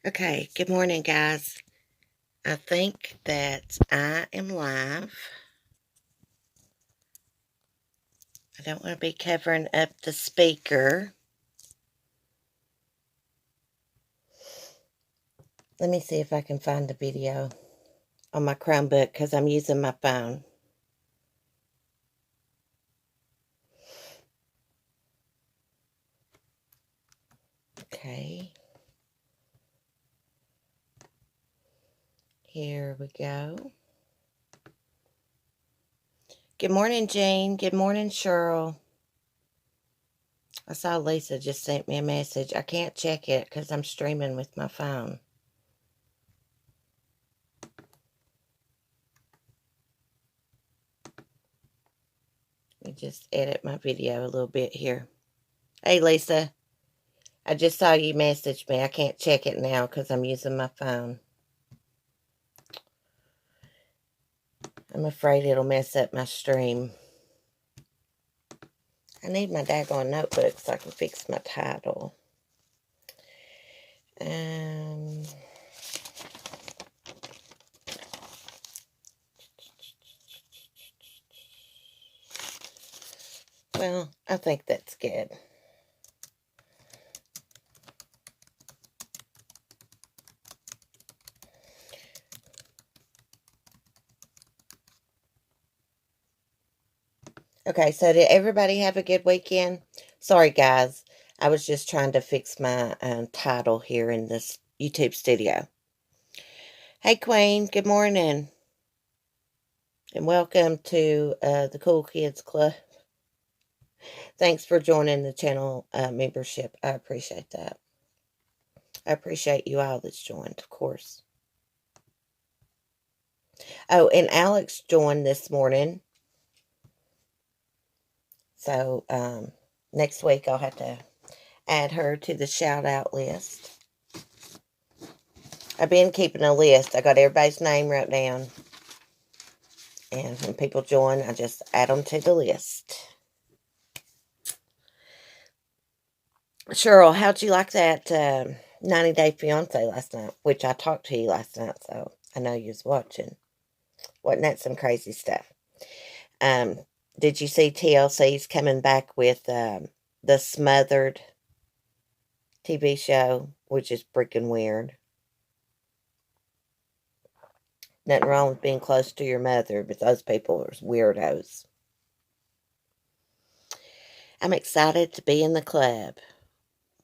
Okay, good morning, guys. I think that I am live. I don't want to be covering up the speaker. Let me see if I can find the video on my Chromebook because I'm using my phone. Okay. Here we go. Good morning, Jane. Good morning, Cheryl. I saw Lisa just sent me a message. I can't check it because I'm streaming with my phone. Let me just edit my video a little bit here. Hey, Lisa. I just saw you message me. I can't check it now because I'm using my phone. I'm afraid it'll mess up my stream. I need my daggone notebook so I can fix my title. Well, I think that's good. Okay, so did everybody have a good weekend? Sorry, guys. I was just trying to fix my title here in this YouTube studio. Hey, Queen. Good morning. And welcome to the Cool Kids Club. Thanks for joining the channel membership. I appreciate that. I appreciate you all that's joined, of course. Oh, and Alex joined this morning. So next week I'll have to add her to the shout out list. I've been keeping a list. I got everybody's name wrote down. And when people join, I just add them to the list. Cheryl, how'd you like that 90 Day Fiance last night? Which I talked to you last night, so I know you was watching. Wasn't that some crazy stuff? Did you see TLC's coming back with the Smothered TV show, which is freaking weird? Nothing wrong with being close to your mother, but those people are weirdos. I'm excited to be in the club.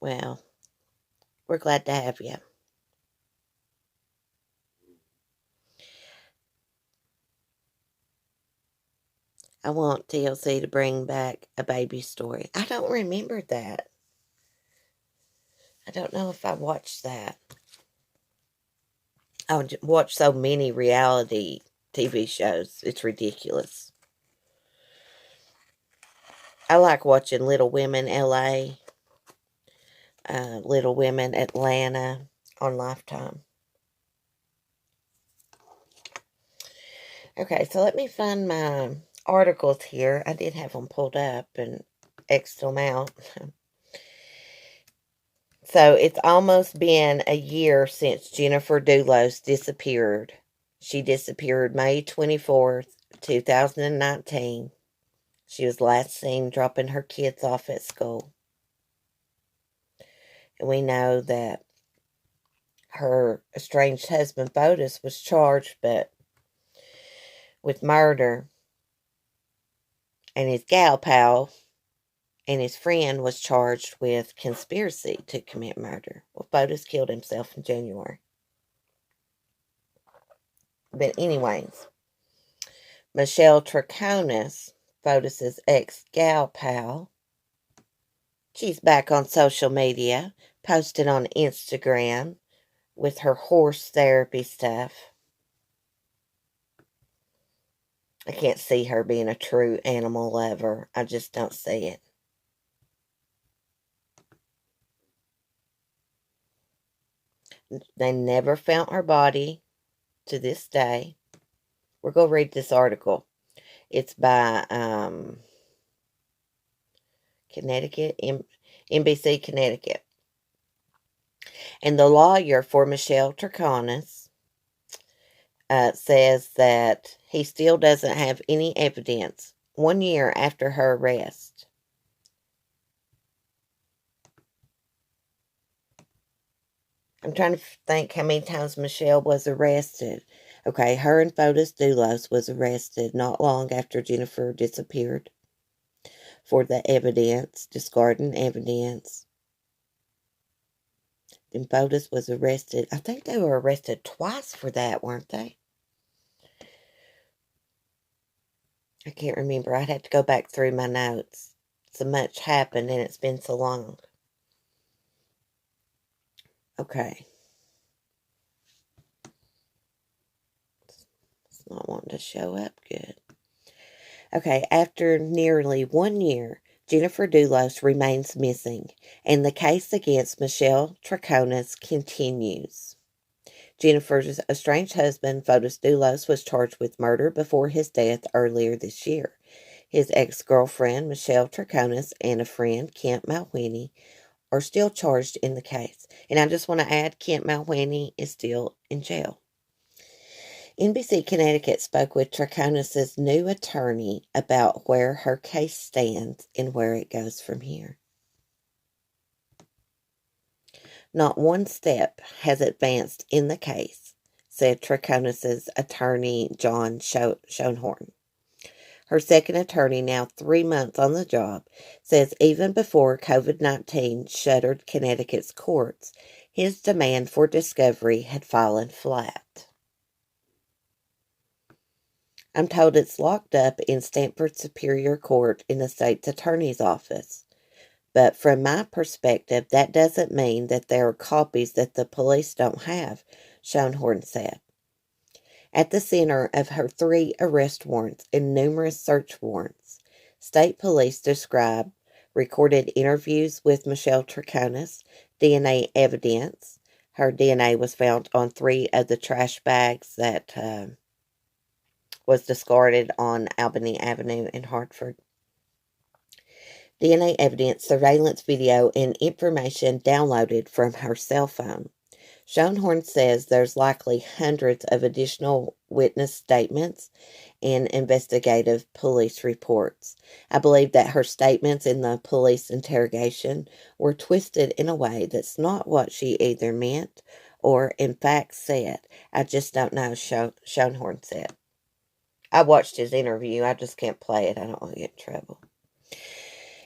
Well, we're glad to have you. I want TLC to bring back A Baby Story. I don't remember that. I don't know if I watched that. I watch so many reality TV shows. It's ridiculous. I like watching Little Women LA, Little Women Atlanta on Lifetime. Okay, so let me find my articles here. I did have them pulled up and X'd them out. So it's almost been a year since Jennifer Dulos disappeared. She disappeared May 24th, 2019. She was last seen dropping her kids off at school. And we know that her estranged husband, Fotis, was charged with murder. And his gal pal and his friend was charged with conspiracy to commit murder. Well, Fotis killed himself in January. But anyways, Michelle Troconis, Fotis's ex-gal pal, she's back on social media, posted on Instagram with her horse therapy stuff. I can't see her being a true animal lover. I just don't see it. They never found her body to this day. We're going to read this article. It's by Connecticut, NBC Connecticut. And the lawyer for Michelle Troconis says that he still doesn't have any evidence 1 year after her arrest. I'm trying to think how many times Michelle was arrested. Okay, her and Fotis Dulos was arrested not long after Jennifer disappeared for the evidence, discarding evidence. Then Fotis was arrested. I think they were arrested twice for that, weren't they? I can't remember. I'd have to go back through my notes. So much happened and it's been so long. Okay. It's not wanting to show up good. Okay, after nearly 1 year, Jennifer Dulos remains missing, and the case against Michelle Troconis continues. Jennifer's estranged husband, Fotis Dulos, was charged with murder before his death earlier this year. His ex-girlfriend, Michelle Troconis, and a friend, Kent Malwhenney, are still charged in the case. And I just want to add, Kent Malwhenney is still in jail. NBC Connecticut spoke with Troconis' new attorney about where her case stands and where it goes from here. Not one step has advanced in the case, said Troconis' attorney John Schoenhorn. Her second attorney, now 3 months on the job, says even before COVID-19 shuttered Connecticut's courts, his demand for discovery had fallen flat. I'm told it's locked up in Stamford Superior Court in the state's attorney's office. But from my perspective, that doesn't mean that there are copies that the police don't have, Schoenhorn said. At the center of her 3 arrest warrants and numerous search warrants, state police describe recorded interviews with Michelle Troconis, DNA evidence. Her DNA was found on 3 of the trash bags that was discarded on Albany Avenue in Hartford. DNA evidence, surveillance video, and information downloaded from her cell phone. Schoenhorn says there's likely hundreds of additional witness statements and investigative police reports. I believe that her statements in the police interrogation were twisted in a way that's not what she either meant or in fact said. I just don't know, Schoenhorn said. I watched his interview. I just can't play it. I don't want to get in trouble.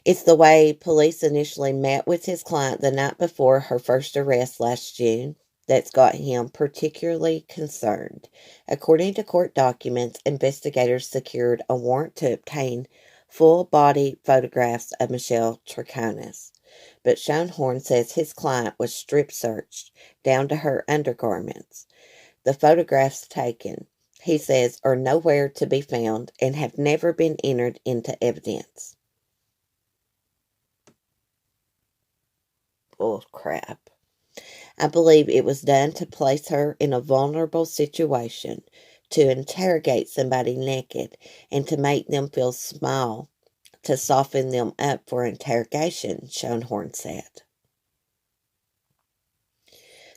It's the way police initially met with his client the night before her first arrest last June that's got him particularly concerned. According to court documents, investigators secured a warrant to obtain full-body photographs of Michelle Troconis. But Schoenhorn says his client was strip-searched down to her undergarments. The photographs taken, he says, are nowhere to be found and have never been entered into evidence. Bull crap. I believe it was done to place her in a vulnerable situation, to interrogate somebody naked, and to make them feel small, to soften them up for interrogation, Schoenhorn said.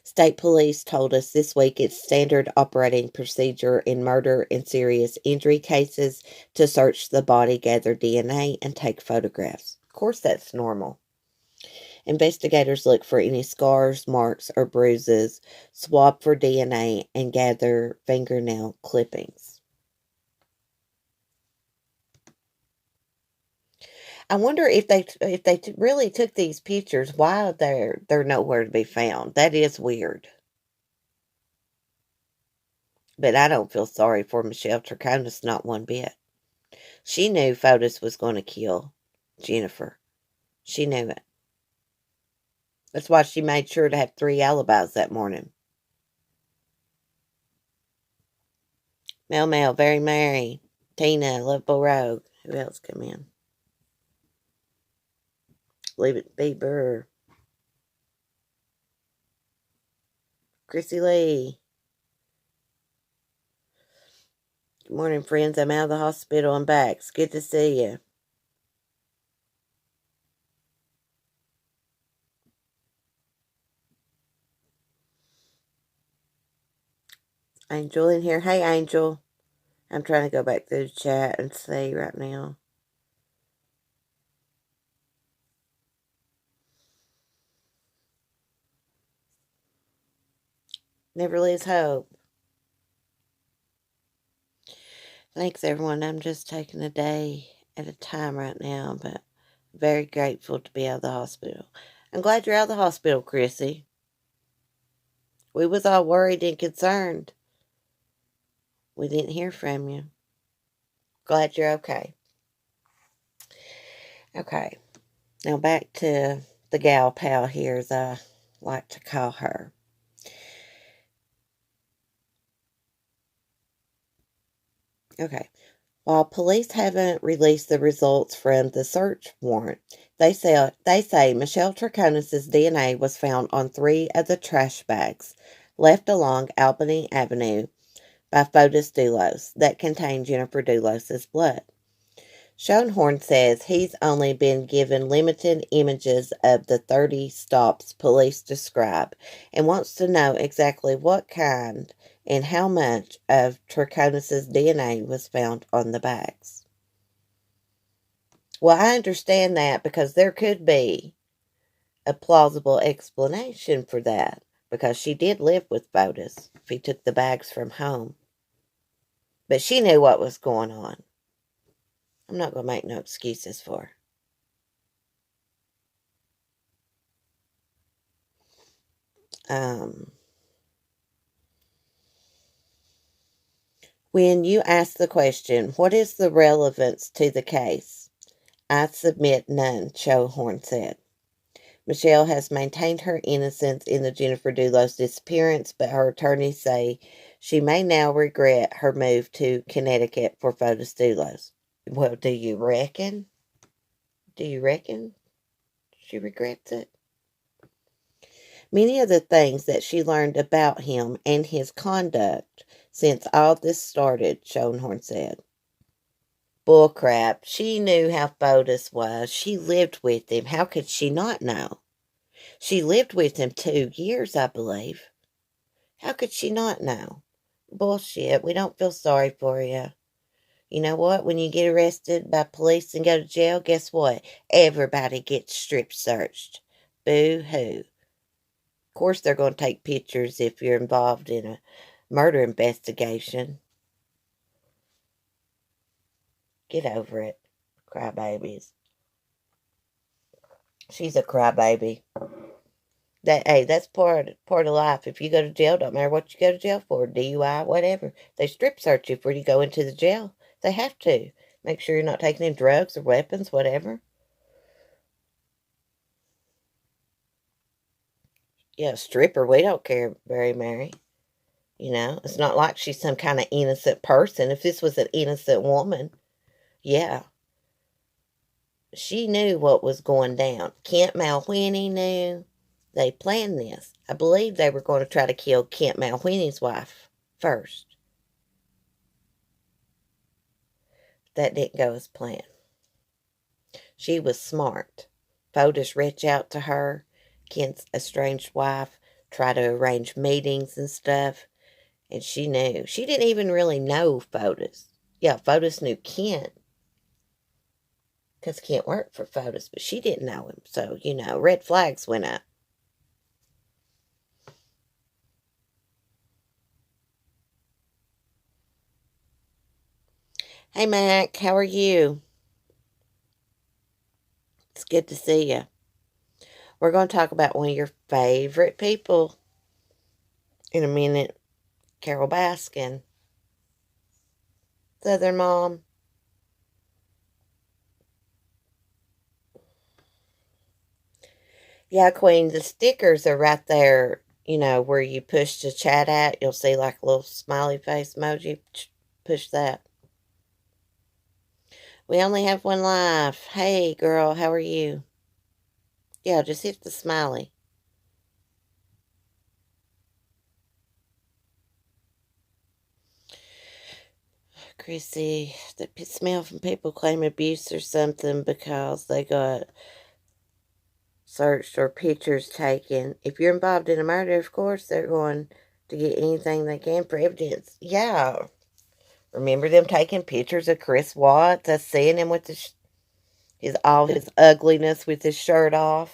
State police told us this week it's standard operating procedure in murder and serious injury cases to search the body, gather DNA, and take photographs. Of course, that's normal. Investigators look for any scars, marks, or bruises, swab for DNA, and gather fingernail clippings. I wonder if they really took these pictures, why they're nowhere to be found. That is weird. But I don't feel sorry for Michelle Troconis, not one bit. She knew Fotis was going to kill Jennifer. She knew it. That's why she made sure to have 3 alibis that morning. Mel, Very Mary, Tina, Lovable Rogue. Who else come in? Leave It Be Burr. Chrissy Lee. Good morning, friends. I'm out of the hospital and back. It's good to see you. Angel in here. Hey, Angel. I'm trying to go back through the chat and see right now. Never lose hope. Thanks, everyone. I'm just taking a day at a time right now, but very grateful to be out of the hospital. I'm glad you're out of the hospital, Chrissy. We was all worried and concerned. We didn't hear from you. Glad you're okay. Okay. Now back to the gal pal here, as I like to call her. Okay. While police haven't released the results from the search warrant, they say Michelle Troconis's DNA was found on 3 of the trash bags left along Albany Avenue by Fotis Dulos that contained Jennifer Dulos's blood. Schoenhorn says he's only been given limited images of the 30 stops police describe and wants to know exactly what kind and how much of Troconis's DNA was found on the bags. Well, I understand that because there could be a plausible explanation for that, because she did live with Fotis if he took the bags from home. But she knew what was going on. I'm not going to make no excuses for her. When you ask the question, what is the relevance to the case? I submit none, Schoenhorn said. Michelle has maintained her innocence in the Jennifer Dulos disappearance, but her attorneys say she may now regret her move to Connecticut for Fotis Dulos. Well, do you reckon? Do you reckon she regrets it? Many of the things that she learned about him and his conduct since all this started, Schoenhorn said. Bullcrap. She knew how Fotis was. She lived with him. How could she not know? She lived with him 2 years, I believe. How could she not know? Bullshit. We don't feel sorry for you. You know what? When you get arrested by police and go to jail, guess what? Everybody gets strip searched. Boo-hoo. Of course they're going to take pictures if you're involved in a murder investigation. Get over it, crybabies. She's a crybaby. That's part of life. If you go to jail, don't matter what you go to jail for, DUI, whatever. They strip search you before you go into the jail. They have to. Make sure you're not taking in drugs or weapons, whatever. Yeah, stripper, we don't care very, Mary. You know, it's not like she's some kind of innocent person. If this was an innocent woman, yeah. She knew what was going down. Kent Malwhinney knew. They planned this. I believe they were going to try to kill Kent Malwhinney's wife first. That didn't go as planned. She was smart. Fotis reached out to her, Kent's estranged wife, try to arrange meetings and stuff, and she knew. She didn't even really know Fotis. Yeah, Fotis knew Kent, because Kent worked for Fotis, but she didn't know him. So, red flags went up. Hey, Mac, how are you? It's good to see you. We're going to talk about one of your favorite people in a minute, Carole Baskin. Southern Mom. Yeah, Queen, the stickers are right there, where you push the chat at. You'll see like a little smiley face emoji. Push that. We only have one life. Hey, girl, how are you? Yeah, just hit the smiley. Chrissy, the smell from people claim abuse or something because they got searched or pictures taken. If you're involved in a murder, of course, they're going to get anything they can for evidence. Yeah. Remember them taking pictures of Chris Watts? Us seeing him with all his ugliness with his shirt off.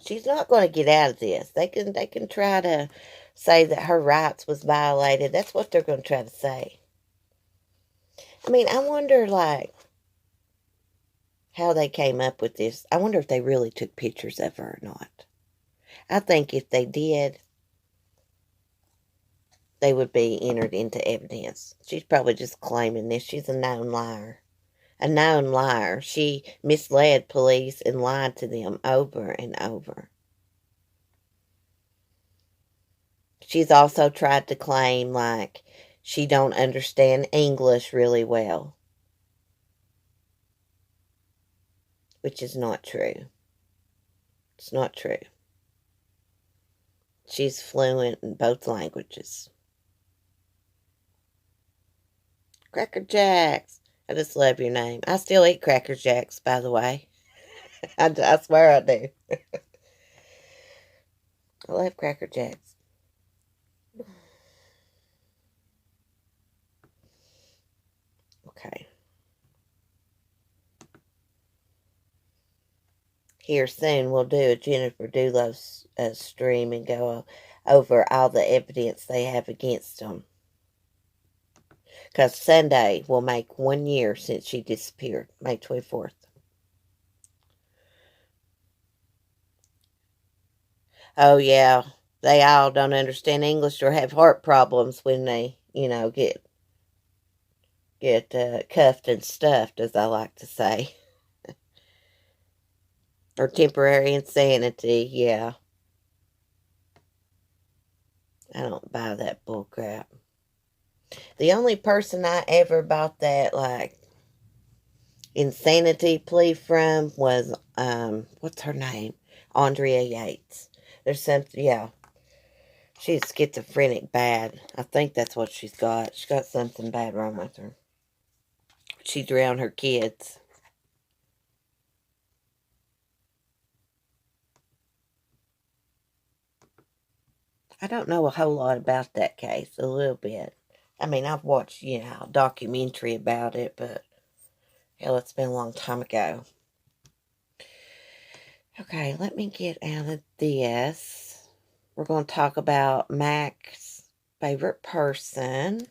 She's not going to get out of this. They can try to say that her rights was violated. That's what they're going to try to say. I mean, I wonder, like, how they came up with this. I wonder if they really took pictures of her or not. I think if they did, they would be entered into evidence. She's probably just claiming this. She's a known liar. A known liar. She misled police and lied to them over and over. She's also tried to claim, like, she don't understand English really well, which is not true. It's not true. She's fluent in both languages. Cracker Jacks. I just love your name. I still eat Cracker Jacks, by the way. I swear I do. I love Cracker Jacks. Okay. Here soon we'll do a Jennifer Dulos stream and go over all the evidence they have against them. Because Sunday will make 1 year since she disappeared, May 24th. Oh, yeah. They all don't understand English or have heart problems when they, get cuffed and stuffed, as I like to say. Or temporary insanity, yeah. I don't buy that bullcrap. The only person I ever bought that, like, insanity plea from was, what's her name? Andrea Yates. There's something, yeah. She's schizophrenic bad. I think that's what she's got. She's got something bad wrong with her. She drowned her kids. I don't know a whole lot about that case. A little bit. I mean, I've watched, a documentary about it, but hell, it's been a long time ago. Okay, let me get out of this. We're going to talk about Mac's favorite person,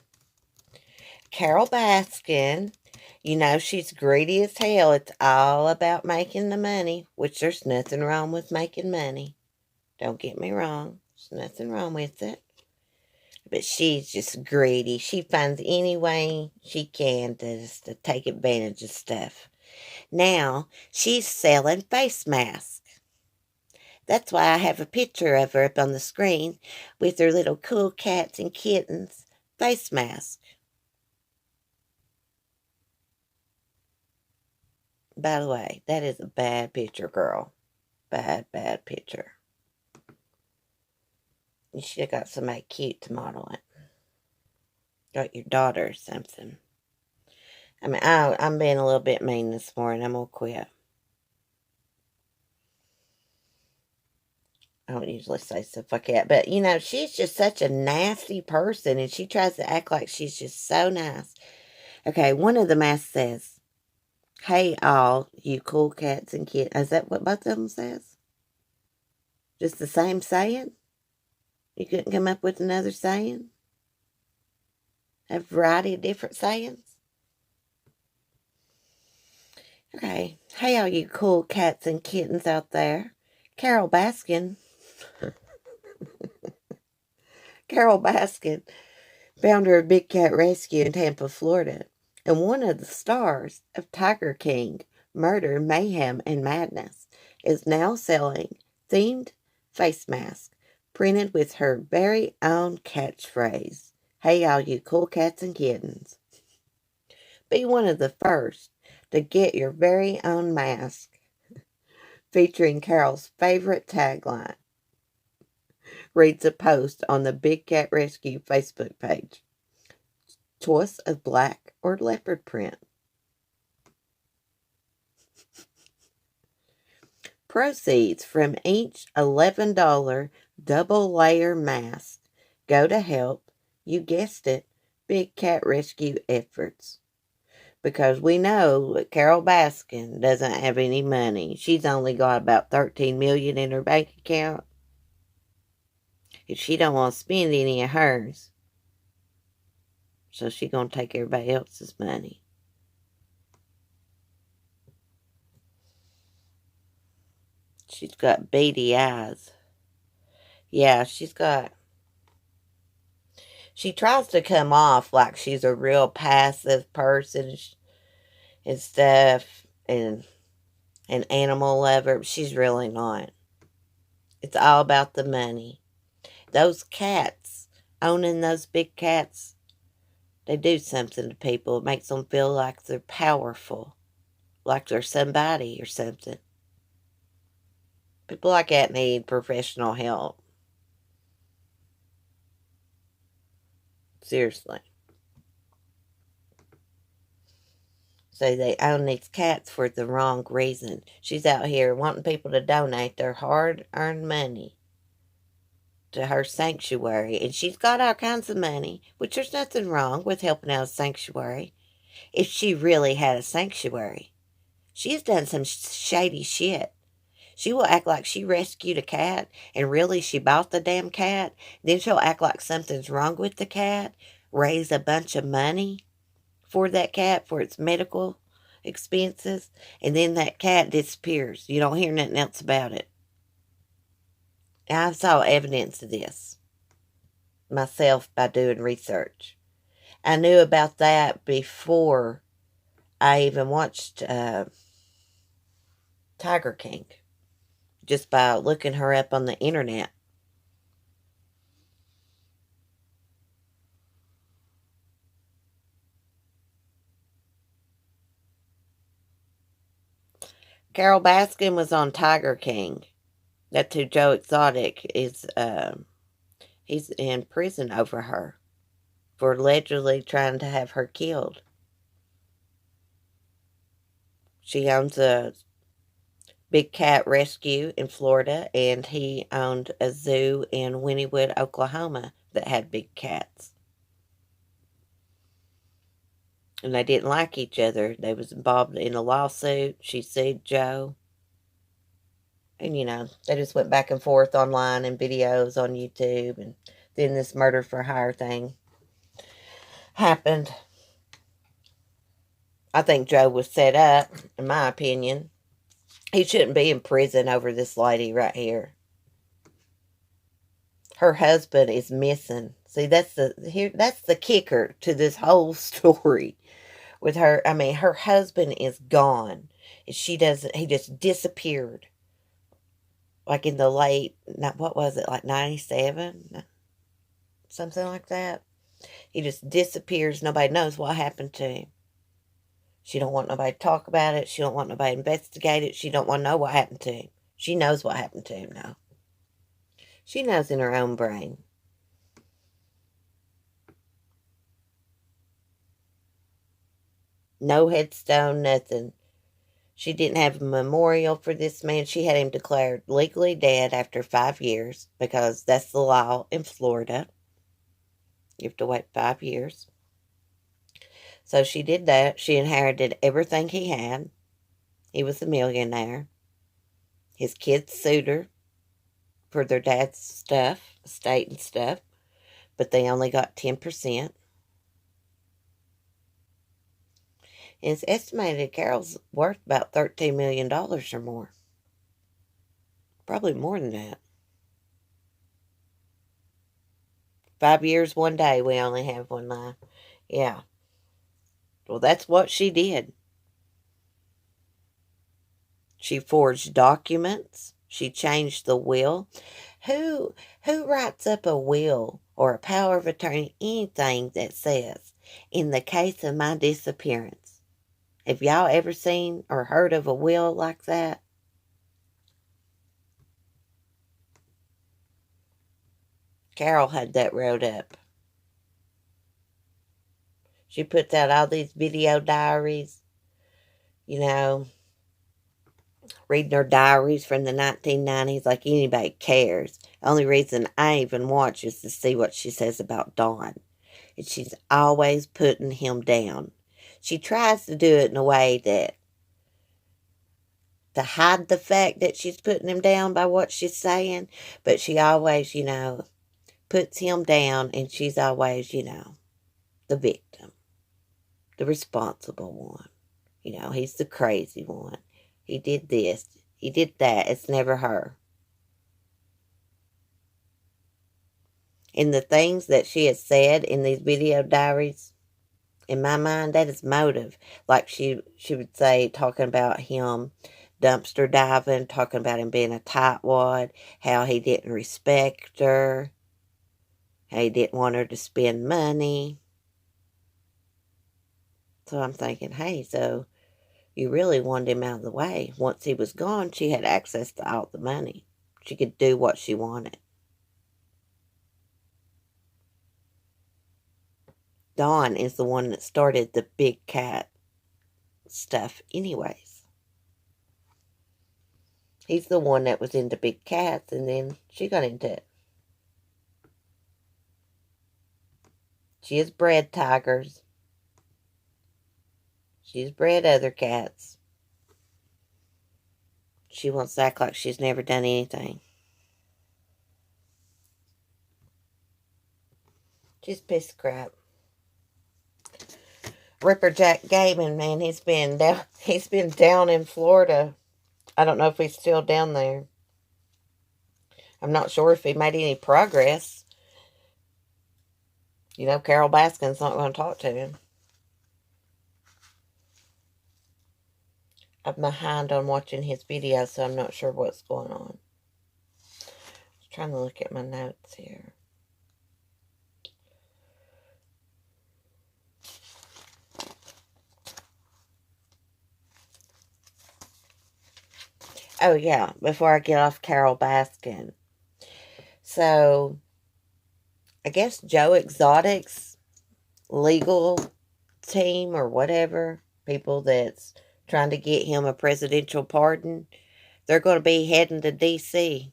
Carole Baskin. You know, she's greedy as hell. It's all about making the money, which there's nothing wrong with making money. Don't get me wrong. There's nothing wrong with it. But she's just greedy. She finds any way she can to take advantage of stuff. Now, she's selling face masks. That's why I have a picture of her up on the screen with her little cool cats and kittens face mask. By the way, that is a bad picture, girl. Bad, bad picture. You should have got somebody cute to model it. Got your daughter or something. I mean, I'm being a little bit mean this morning. I'm going to quit. I don't usually say stuff like that. But, she's just such a nasty person. And she tries to act like she's just so nice. Okay, one of the masks says, "Hey, all you cool cats and kittens." Is that what both of them says? Just the same saying? You couldn't come up with another saying? A variety of different sayings? Okay. Hey, all you cool cats and kittens out there. Carole Baskin. Carole Baskin, founder of Big Cat Rescue in Tampa, Florida, and one of the stars of Tiger King, Murder, Mayhem, and Madness, is now selling themed face masks printed with her very own catchphrase, "Hey, all you cool cats and kittens." Be one of the first to get your very own mask featuring Carole's favorite tagline, reads a post on the Big Cat Rescue Facebook page. Choice of black or leopard print. proceeds from each $11 double layer mask go to help, you guessed it, big cat rescue efforts. Because we know that Carole Baskin doesn't have any money. She's only got about $13 million in her bank account. And she don't want to spend any of hers. So she's going to take everybody else's money. She's got beady eyes. Yeah, she tries to come off like she's a real passive person and stuff, and an animal lover. She's really not. It's all about the money. Those cats, owning those big cats, they do something to people. It makes them feel like they're powerful, like they're somebody or something. People like that need professional help. Seriously. So they own these cats for the wrong reason. She's out here wanting people to donate their hard-earned money to her sanctuary. And she's got all kinds of money, which there's nothing wrong with helping out a sanctuary. If she really had a sanctuary. She's done some shady shit. She will act like she rescued a cat, and really she bought the damn cat. Then she'll act like something's wrong with the cat, raise a bunch of money for that cat for its medical expenses, and then that cat disappears. You don't hear nothing else about it. I saw evidence of this myself by doing research. I knew about that before I even watched Tiger King, just by looking her up on the internet. Carole Baskin was on Tiger King. That's who Joe Exotic is. He's in prison over her for allegedly trying to have her killed. She owns a big cat rescue in Florida, and he owned a zoo in Wynnewood, Oklahoma that had big cats. And they didn't like each other. They was involved in a lawsuit. She sued Joe. And, they just went back and forth online and videos on YouTube. And then this murder for hire thing happened. I think Joe was set up, in my opinion. He shouldn't be in prison over this lady right here. Her husband is missing. See, that's the kicker to this whole story. With her, I mean, her husband is gone. He just disappeared. Like in the late, what was it, like 97? Something like that. He just disappears. Nobody knows what happened to him. She don't want nobody to talk about it. She don't want nobody to investigate it. She don't want to know what happened to him. She knows what happened to him now. She knows in her own brain. No headstone, nothing. She didn't have a memorial for this man. She had him declared legally dead after 5 years, because that's the law in Florida. You have to wait 5 years. So she did that. She inherited everything he had. He was a millionaire. His kids sued her for their dad's stuff, estate and stuff, but they only got 10%. And it's estimated Carole's worth about $13 million or more. Probably more than that. 5 years, 1 day, we only have one life. Yeah. Well, that's what she did. She forged documents. She changed the will. Who writes up a will or a power of attorney, anything that says, in the case of my disappearance? Have y'all ever seen or heard of a will like that? Carole had that wrote up. She puts out all these video diaries, reading her diaries from the 1990s like anybody cares. Only reason I even watch is to see what she says about Dawn. And she's always putting him down. She tries to do it in a way that to hide the fact that she's putting him down by what she's saying, but she always, puts him down, and she's always, the victim, the responsible one. He's the crazy one. He did this, he did that. It's never her. And the things that she has said in these video diaries, in my mind, that is motive. Like she would say, talking about him dumpster diving, talking about him being a tightwad, how he didn't respect her, how he didn't want her to spend money. So I'm thinking, hey, so you really wanted him out of the way. Once he was gone, she had access to all the money. She could do what she wanted. Dawn is the one that started the big cat stuff anyways. He's the one that was into big cats, and then she got into it. She has bred tigers. She's bred other cats. She wants to act like she's never done anything. She's a piece of crap. Ripperjack Gaming, man, he's been down in Florida. I don't know if he's still down there. I'm not sure if he made any progress. Carole Baskin's not going to talk to him. I'm behind on watching his videos, so I'm not sure what's going on. Just trying to look at my notes here. Oh, yeah, before I get off Carole Baskin. So, I guess Joe Exotic's legal team or whatever, people that's trying to get him a presidential pardon, they're going to be heading to D.C.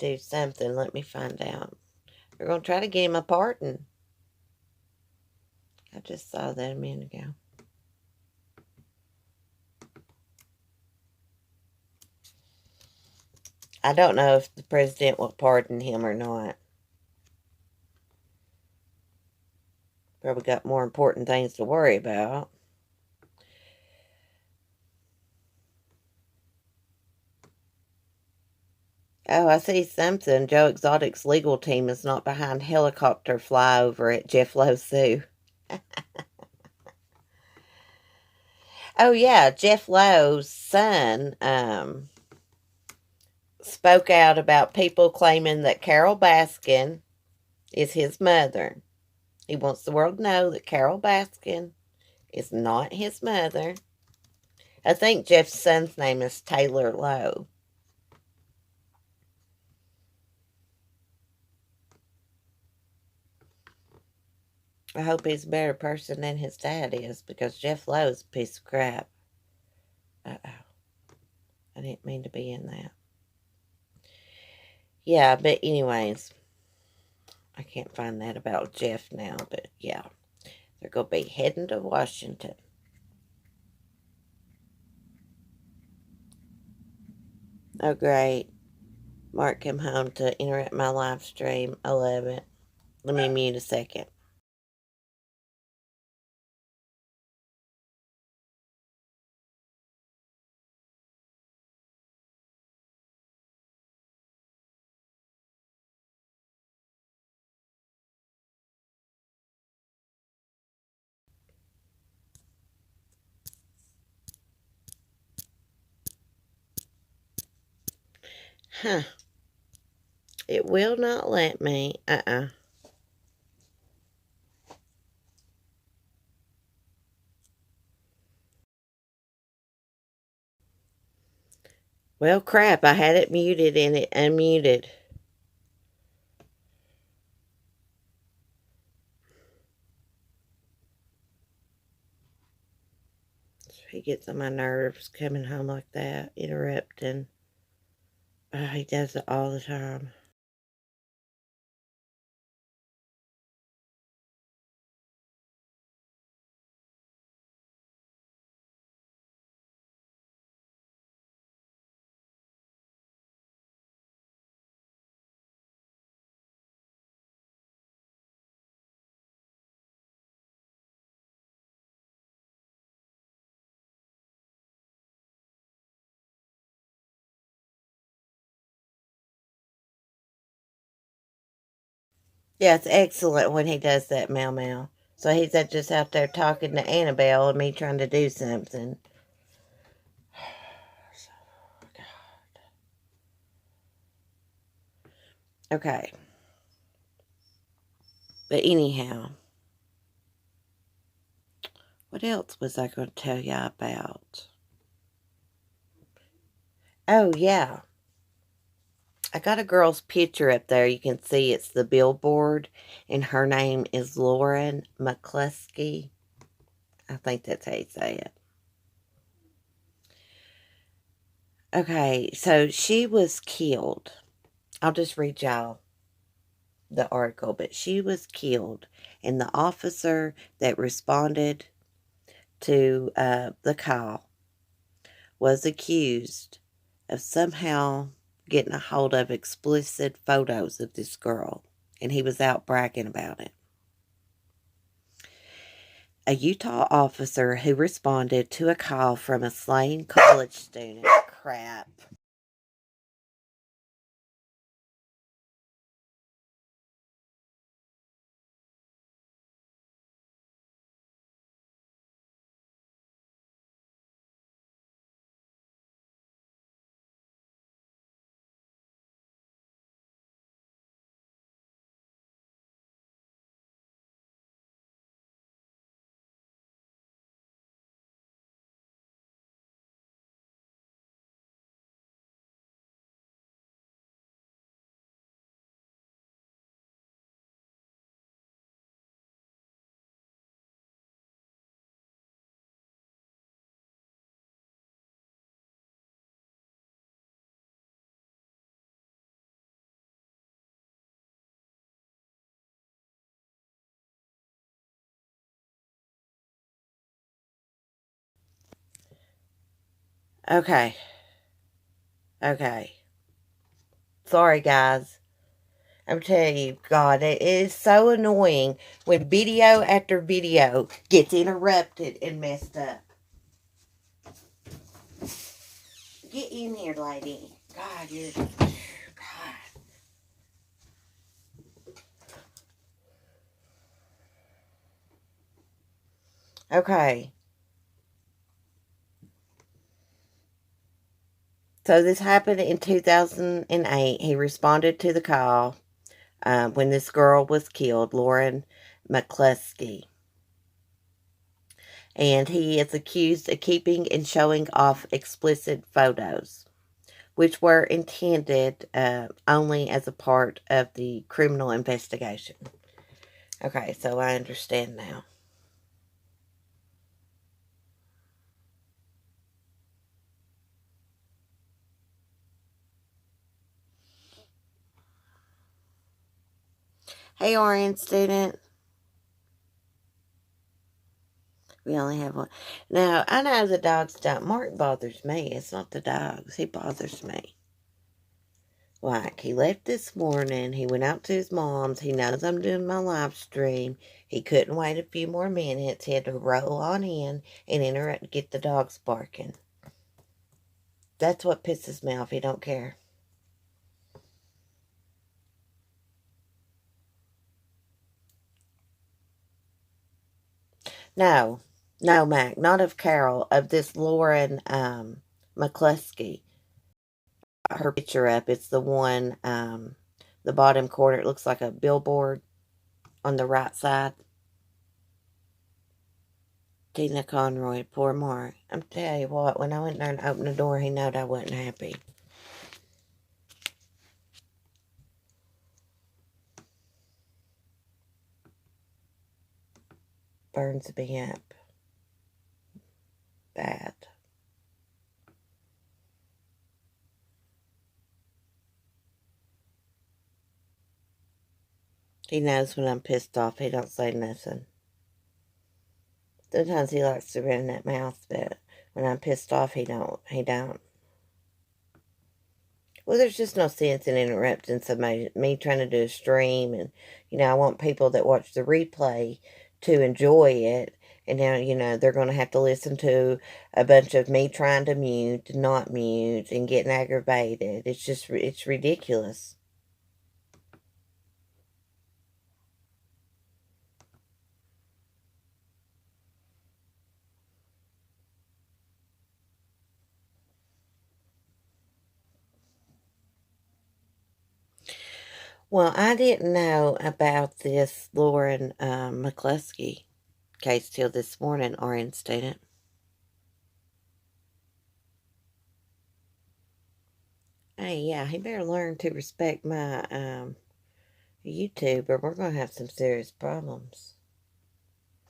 do something. Let me find out. They're going to try to get him a pardon. I just saw that a minute ago. I don't know if the president will pardon him or not. Probably got more important things to worry about. Oh, I see something. Joe Exotic's legal team is not behind helicopter flyover at Jeff Lowe's Zoo. Oh, yeah, Jeff Lowe's son spoke out about people claiming that Carole Baskin is his mother. He wants the world to know that Carole Baskin is not his mother. I think Jeff's son's name is Taylor Lowe. I hope he's a better person than his dad is, because Jeff Lowe's a piece of crap. Uh-oh. I didn't mean to be in that. Yeah, but anyways, I can't find that about Jeff now, but yeah. They're going to be heading to Washington. Oh, great. Mark came home to interrupt my live stream. I love it. Let me mute a second. Huh. It will not let me. Well, crap. I had it muted and it unmuted. It's He gets on my nerves coming home like that, interrupting. He does it all the time. Yeah, it's excellent when he does that, meow meow. So he's just out there talking to Annabelle and me trying to do something. Okay. But anyhow, what else was I going to tell y'all about? Oh, yeah. I got a girl's picture up there. You can see it's the billboard, and her name is Lauren McCluskey. I think that's how you say it. Okay, so she was killed. I'll just read y'all the article, but she was killed, and the officer that responded to the call was accused of somehow getting a hold of explicit photos of this girl, and he was out bragging about it. A Utah officer who responded to a call from a slain college student. Crap. Okay. Okay. Sorry, guys. I'm telling you, God, it is so annoying when video after video gets interrupted and messed up. Get in here, lady. God, you're... God. Okay. So this happened in 2008. He responded to the call when this girl was killed, Lauren McCluskey. And he is accused of keeping and showing off explicit photos, which were intended only as a part of the criminal investigation. Okay, so I understand now. Hey, Orion student. We only have one. Now, I know the dogs don't. Mark bothers me. It's not the dogs. He bothers me. Like, he left this morning. He went out to his mom's. He knows I'm doing my live stream. He couldn't wait a few more minutes. He had to roll on in and interrupt, get the dogs barking. That's what pisses me off. He don't care. No. No, Mac. Not of Carole. Of this Lauren McCluskey. Her picture up. It's the one, the bottom corner. It looks like a billboard on the right side. Tina Conroy, poor Mark. I'm telling you what, when I went there and opened the door, he knowed I wasn't happy. Burns me up. bad. He knows when I'm pissed off. He don't say nothing. Sometimes he likes to run that mouth, but when I'm pissed off, he don't. He don't. Well, there's just no sense in interrupting somebody. Me trying to do a stream, and I want people that watch the replay to enjoy it. And now, they're going to have to listen to a bunch of me trying to mute, not mute, and getting aggravated. It's ridiculous. Well, I didn't know about this Lauren McCluskey case till this morning, Orange student. Hey, yeah, he better learn to respect my YouTube, or we're going to have some serious problems.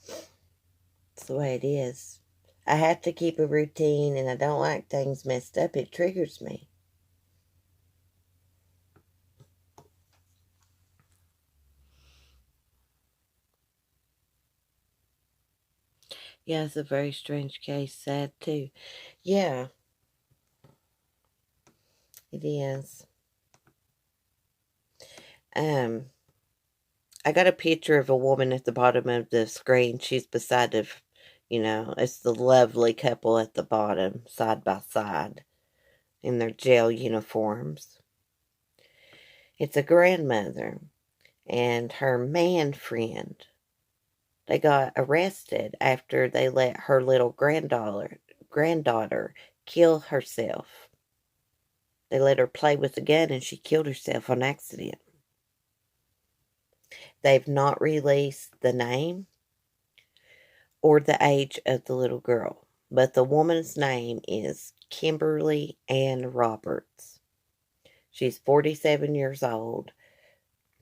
It's the way it is. I have to keep a routine, and I don't like things messed up. It triggers me. Yeah, it's a very strange case. Sad, too. Yeah, it is. I got a picture of a woman at the bottom of the screen. She's beside it's the lovely couple at the bottom, side by side, in their jail uniforms. It's a grandmother and her man friend. They got arrested after they let her little granddaughter kill herself. They let her play with the gun and she killed herself on accident. They've not released the name or the age of the little girl, but the woman's name is Kimberly Ann Roberts. She's 47 years old.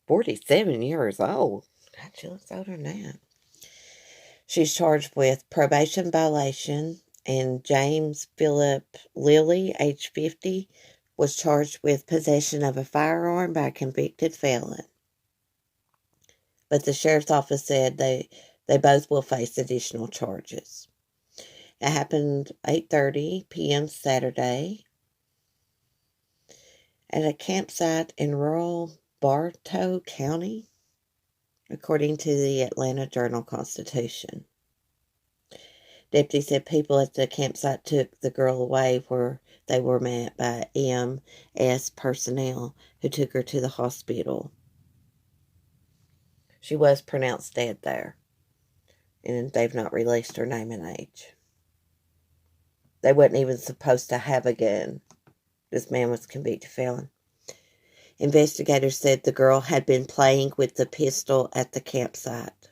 47 years old? God, she looks older than that. She's charged with probation violation, and James Philip Lilly, age 50, was charged with possession of a firearm by a convicted felon. But the sheriff's office said they both will face additional charges. It happened 8:30 p.m. Saturday at a campsite in rural Bartow County, according to the Atlanta Journal-Constitution. Deputy said people at the campsite took the girl away, where they were met by EMS personnel who took her to the hospital. She was pronounced dead there, and they've not released her name and age. They wasn't even supposed to have a gun. This man was convicted felon. Investigators said the girl had been playing with the pistol at the campsite.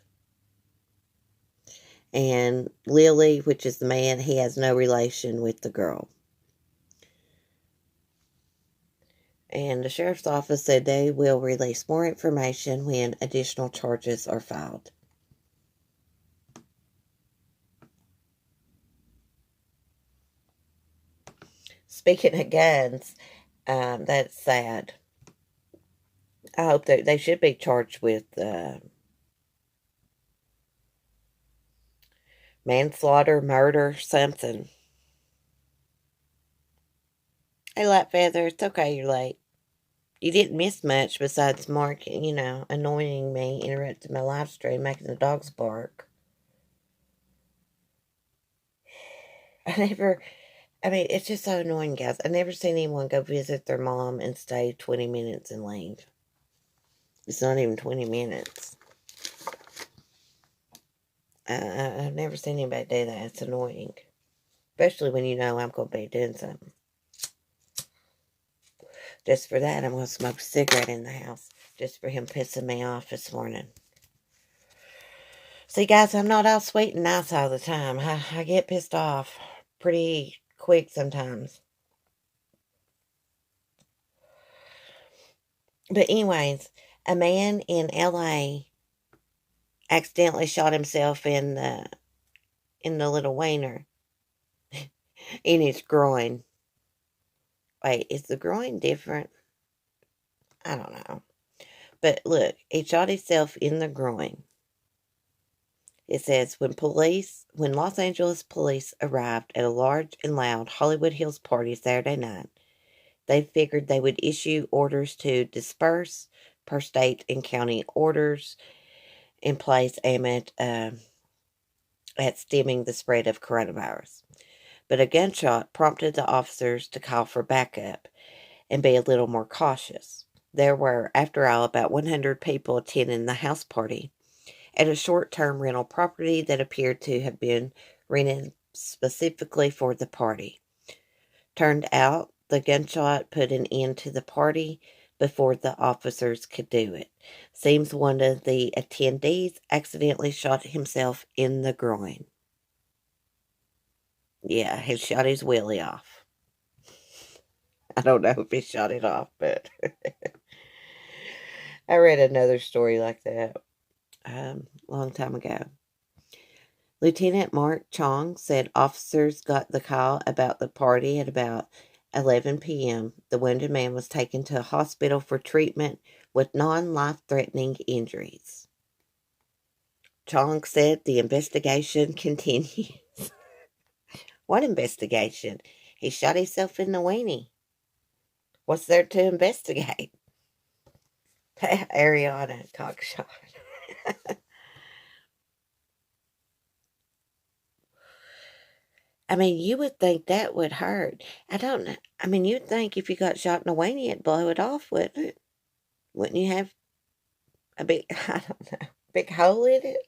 And Lily, which is the man, he has no relation with the girl. And the sheriff's office said they will release more information when additional charges are filed. Speaking of guns, that's sad. I hope that they should be charged with manslaughter, murder, something. Hey, Light Feather, it's okay you're late. You didn't miss much besides Mark, annoying me, interrupting my live stream, making the dogs bark. It's just so annoying, guys. I've never seen anyone go visit their mom and stay 20 minutes and leave. It's not even 20 minutes. I've never seen anybody do that. It's annoying. Especially when I'm going to be doing something. Just for that, I'm going to smoke a cigarette in the house. Just for him pissing me off this morning. See, guys, I'm not all sweet and nice all the time. I get pissed off pretty quick sometimes. But anyways, a man in LA accidentally shot himself in the little wiener. in his groin. Wait, is the groin different? I don't know. But look, he shot himself in the groin. It says, when Los Angeles police arrived at a large and loud Hollywood Hills party Saturday night, they figured they would issue orders to disperse per state and county orders in place aimed at stemming the spread of coronavirus. But a gunshot prompted the officers to call for backup and be a little more cautious. There were, after all, about 100 people attending the house party at a short-term rental property that appeared to have been rented specifically for the party. Turned out, the gunshot put an end to the party before the officers could do it. Seems one of the attendees accidentally shot himself in the groin. Yeah, he shot his willy off. I don't know if he shot it off, but I read another story like that a long time ago. Lieutenant Mark Chong said officers got the call about the party at about 11 p.m. The wounded man was taken to a hospital for treatment with non-life-threatening injuries. Chong said the investigation continues. What investigation? He shot himself in the weenie. What's there to investigate? Ariana cockshot. I mean, you would think that would hurt. I don't know. I mean, you'd think if you got shot in the weenie, it'd blow it off, wouldn't it? Wouldn't you have a big, I don't know, big hole in it?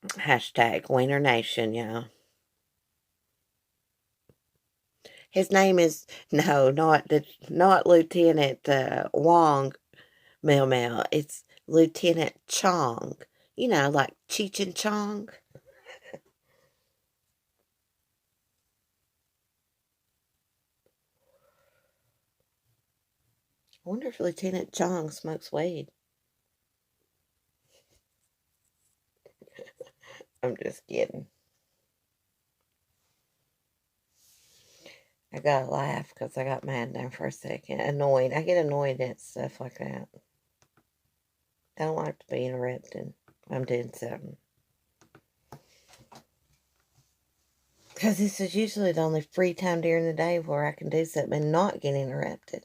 Hashtag Wiener Nation, y'all. His name is, no, not Lieutenant Wong Mel Mel. It's Lieutenant Chong. You know, like Cheech and Chong. I wonder if Lieutenant Chong smokes weed. I'm just kidding. I gotta laugh because I got mad there for a second. Annoyed. I get annoyed at stuff like that. I don't like to be interrupted. I'm doing something. Because this is usually the only free time during the day where I can do something and not get interrupted.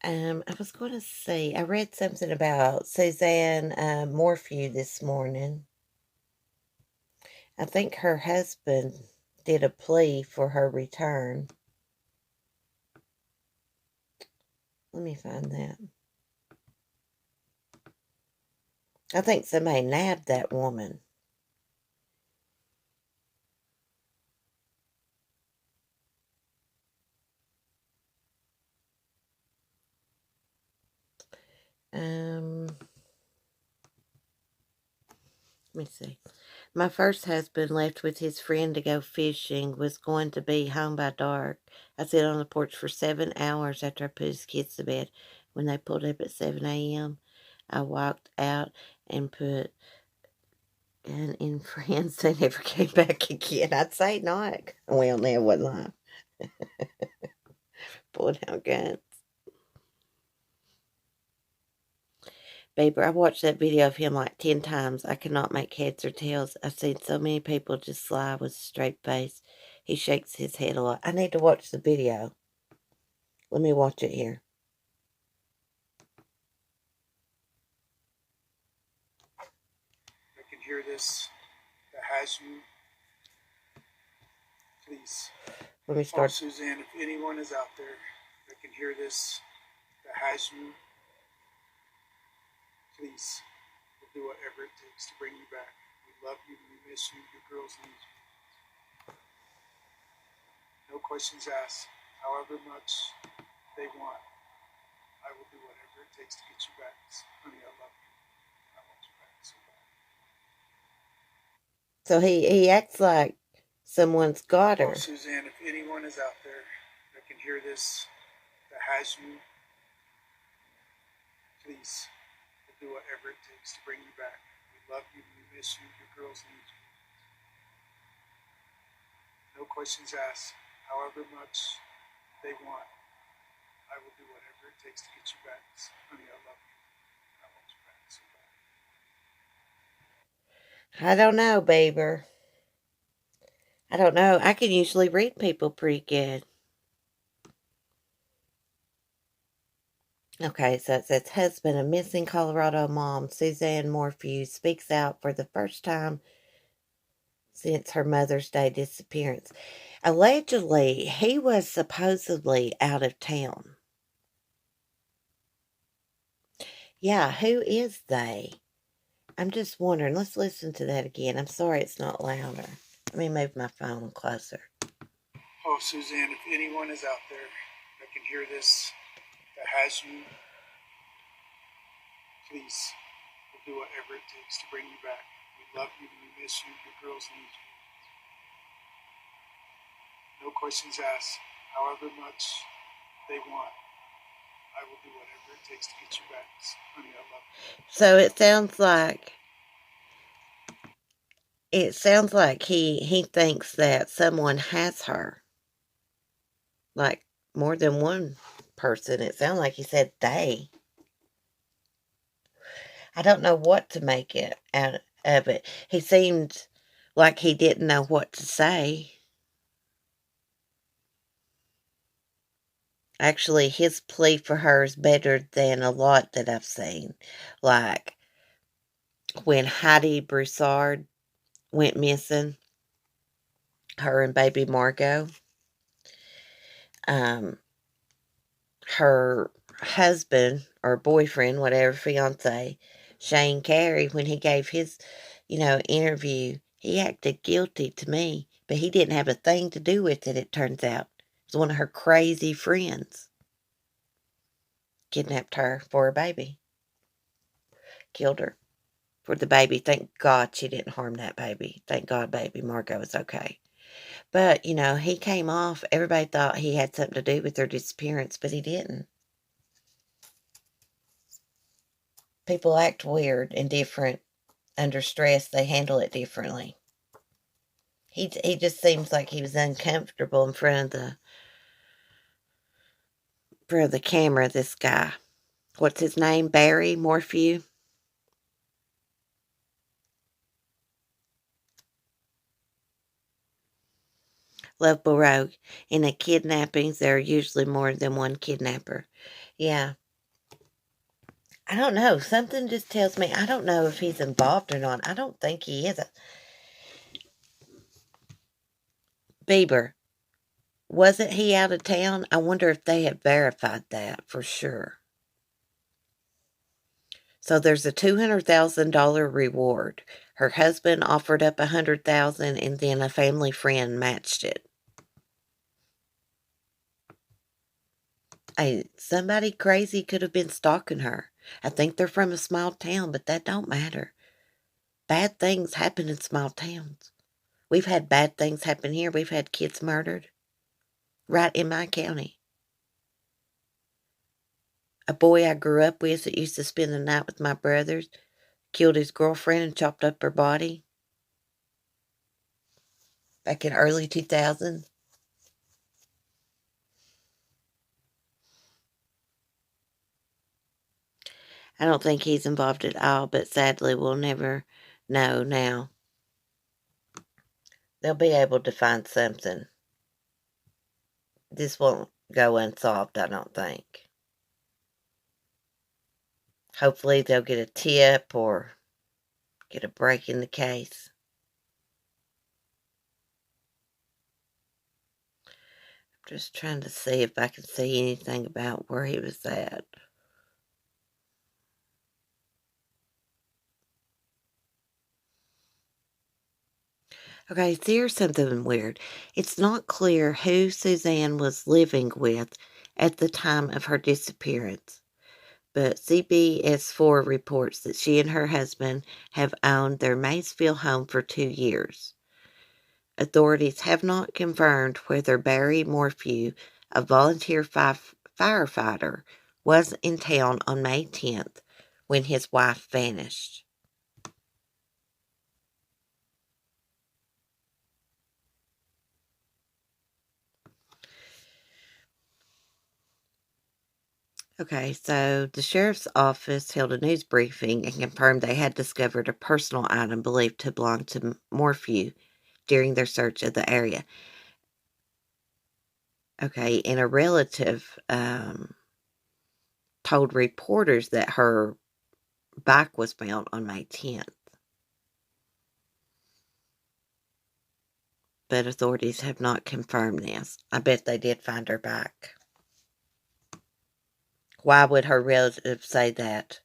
I was going to say, I read something about Suzanne Morphew this morning. I think her husband did a plea for her return. Let me find that. I think somebody nabbed that woman. Let me see. My first husband left with his friend to go fishing, was going to be home by dark. I sat on the porch for 7 hours after I put his kids to bed. When they pulled up at 7 a.m., I walked out and put in friends. They never came back again. I'd say not. Well, now what lie? Pulling out guns. Baby, I watched that video of him like 10 times. I cannot make heads or tails. I've seen so many people just lie with a straight face. He shakes his head a lot. I need to watch the video. Let me watch it here. I can hear this that has you. Please. Let me start. Suzanne, if anyone is out there that can hear this that has you, please, we'll do whatever it takes to bring you back. We love you. We miss you. Your girls need you. No questions asked. However much they want, I will do whatever it takes to get you back. Honey, I love you. I want you back so bad. So he acts like someone's got her. Suzanne, if anyone is out there that can hear this that has you, please, we'll do whatever it takes to bring you back. We love you. We miss you. Your girls need you. No questions asked. However much they want, I will do whatever it takes to get you back. Honey, I love you. I want you back so bad. I don't know, baby. I don't know. I can usually read people pretty good. Okay, so it says husband of missing Colorado mom, Suzanne Morphew, speaks out for the first time since her Mother's Day disappearance. Allegedly, he was supposedly out of town. Yeah, who is they? I'm just wondering. Let's listen to that again. I'm sorry it's not louder. Let me move my phone closer. Oh, Suzanne, if anyone is out there that can hear this, that has you, please, we'll do whatever it takes to bring you back. We love you. We miss you. Your girls need you. No questions asked. However much they want, I will do whatever it takes to get you back. Honey, I love you. So it sounds like he thinks that someone has her. Like more than one person. It sounded like he said they. I don't know what to make it out of it. He seemed like he didn't know what to say. Actually, his plea for her is better than a lot that I've seen. Like when Heidi Broussard went missing, her and baby Margot, um, her husband or boyfriend, whatever, fiance, Shane Carey, when he gave his, interview, he acted guilty to me, but he didn't have a thing to do with it, it turns out. It was one of her crazy friends. Kidnapped her for a baby. Killed her for the baby. Thank God she didn't harm that baby. Thank God baby Margot is okay. But, he came off. Everybody thought he had something to do with her disappearance, but he didn't. People act weird and different under stress. They handle it differently. He just seems like he was uncomfortable in front of the camera, this guy. What's his name? Barry Morphew? Lovable rogue. In the kidnappings, there are usually more than one kidnapper. Yeah. I don't know. Something just tells me, I don't know if he's involved or not. I don't think he is. Bieber. Wasn't he out of town? I wonder if they have verified that for sure. So there's a $200,000 reward. Her husband offered up $100,000 and then a family friend matched it. Hey, somebody crazy could have been stalking her. I think they're from a small town, but that don't matter. Bad things happen in small towns. We've had bad things happen here. We've had kids murdered right in my county. A boy I grew up with that used to spend the night with my brothers killed his girlfriend and chopped up her body back in early 2000s. I don't think he's involved at all, but sadly we'll never know now. They'll be able to find something. This won't go unsolved, I don't think. Hopefully they'll get a tip or get a break in the case. I'm just trying to see if I can see anything about where he was at. Okay, so here's something weird. It's not clear who Suzanne was living with at the time of her disappearance, but CBS4 reports that she and her husband have owned their Maysville home for 2 years. Authorities have not confirmed whether Barry Morphew, a volunteer firefighter, was in town on May 10th when his wife vanished. Okay, so the sheriff's office held a news briefing and confirmed they had discovered a personal item believed to belong to Morphew during their search of the area. Okay, and a relative told reporters that her bike was found on May 10th. But authorities have not confirmed this. I bet they did find her bike. Why would her relative say that?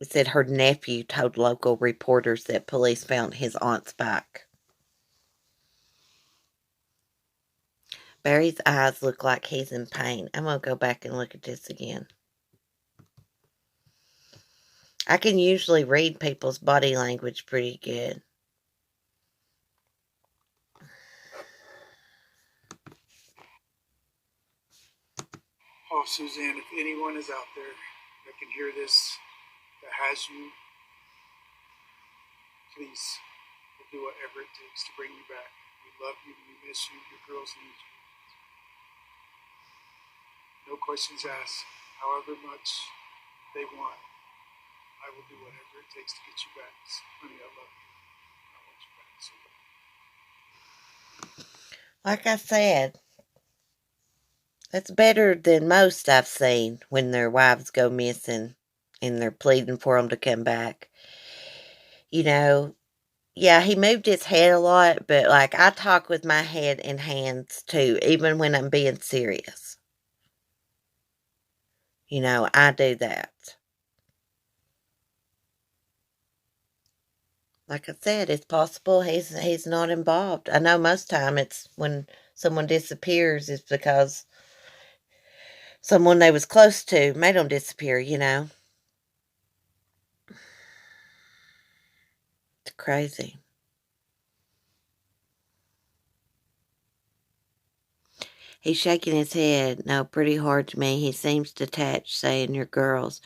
It said her nephew told local reporters that police found his aunt's bike. Barry's eyes look like he's in pain. I'm going to go back and look at this again. I can usually read people's body language pretty good. Oh, Suzanne, if anyone is out there that can hear this, that has you, please, we'll do whatever it takes to bring you back. We love you, we miss you, your girls need you. No questions asked. However much they want, I will do whatever it takes to get you back. Honey, I love you. I want you back so bad. Like I said, that's better than most I've seen when their wives go missing and they're pleading for them to come back. You know, yeah, he moved his head a lot, but like I talk with my head and hands too, even when I'm being serious. You know, I do that. Like I said, it's possible he's not involved. I know most time it's when someone disappears, it's because someone they was close to made them disappear, you know. It's crazy. He's shaking his head. No, pretty hard to me. He seems detached, saying, "Your girls.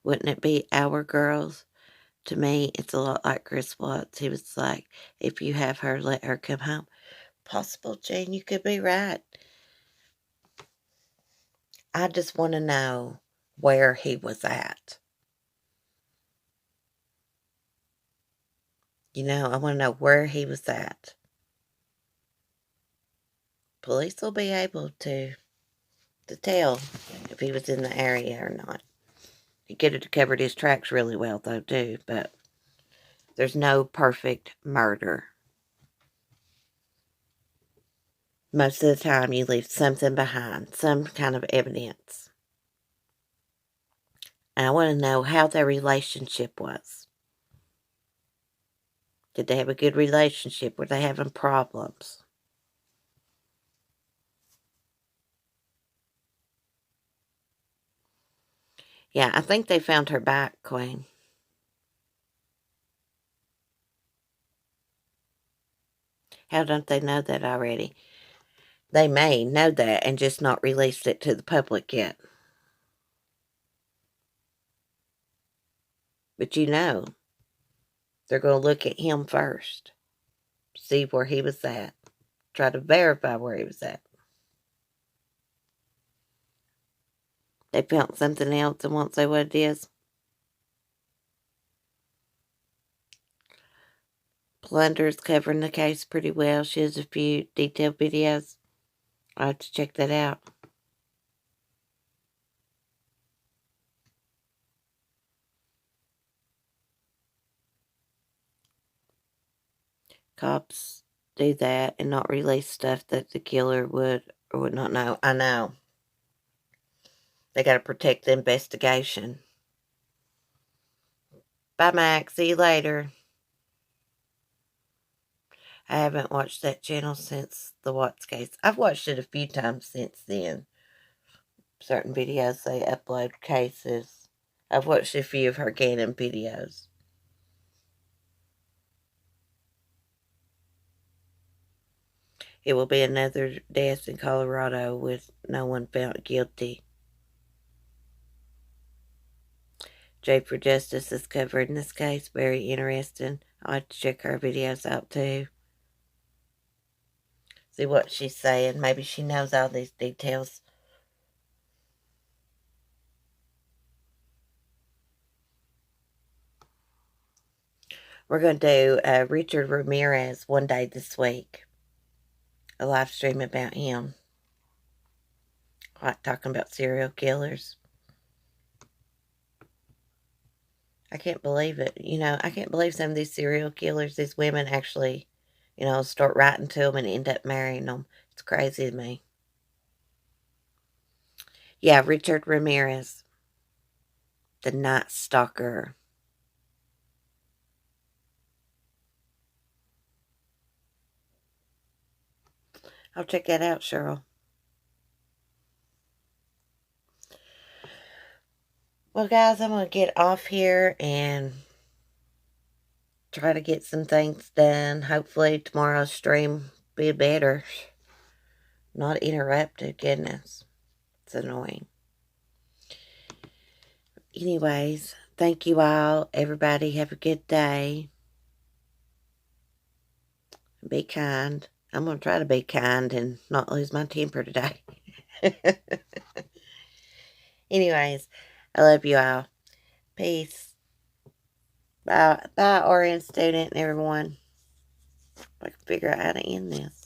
Wouldn't it be our girls?" To me, it's a lot like Chris Watts. He was like, "If you have her, let her come home." Possible, Jane, you could be right. I just want to know where he was at. You know, I want to know where he was at. Police will be able to tell if he was in the area or not. He could have covered his tracks really well, though, too, but there's no perfect murder. Most of the time, you leave something behind, some kind of evidence. And I want to know how their relationship was. Did they have a good relationship? Were they having problems? Yeah, I think they found her back, Queen. How don't they know that already? They may know that and just not released it to the public yet. But you know, they're going to look at him first, see where he was at, try to verify where he was at. They found something else and won't say what it is. Plunder's covering the case pretty well. She has a few detailed videos. I'll have to check that out. Cops do that and not release stuff that the killer would or would not know. I know. They got to protect the investigation. Bye, Max. See you later. I haven't watched that channel since the Watts case. I've watched it a few times since then. Certain videos they upload cases. I've watched a few of her Gannon videos. It will be another death in Colorado with no one found guilty. Jade for Justice is covering this case. Very interesting. I'll have to check her videos out too. See what she's saying. Maybe she knows all these details. We're going to do Richard Ramirez one day this week. A live stream about him. Like talking about serial killers. I can't believe it. I can't believe some of these serial killers, these women actually, start writing to them and end up marrying them. It's crazy to me. Yeah, Richard Ramirez. The Night Stalker. I'll check that out, Cheryl. Well, guys, I'm going to get off here and try to get some things done. Hopefully tomorrow's stream be better. Not interrupted, goodness. It's annoying. Anyways, thank you all. Everybody have a good day. Be kind. I'm going to try to be kind and not lose my temper today. Anyways, I love you all. Peace. Bye, RN student and everyone. I can figure out how to end this.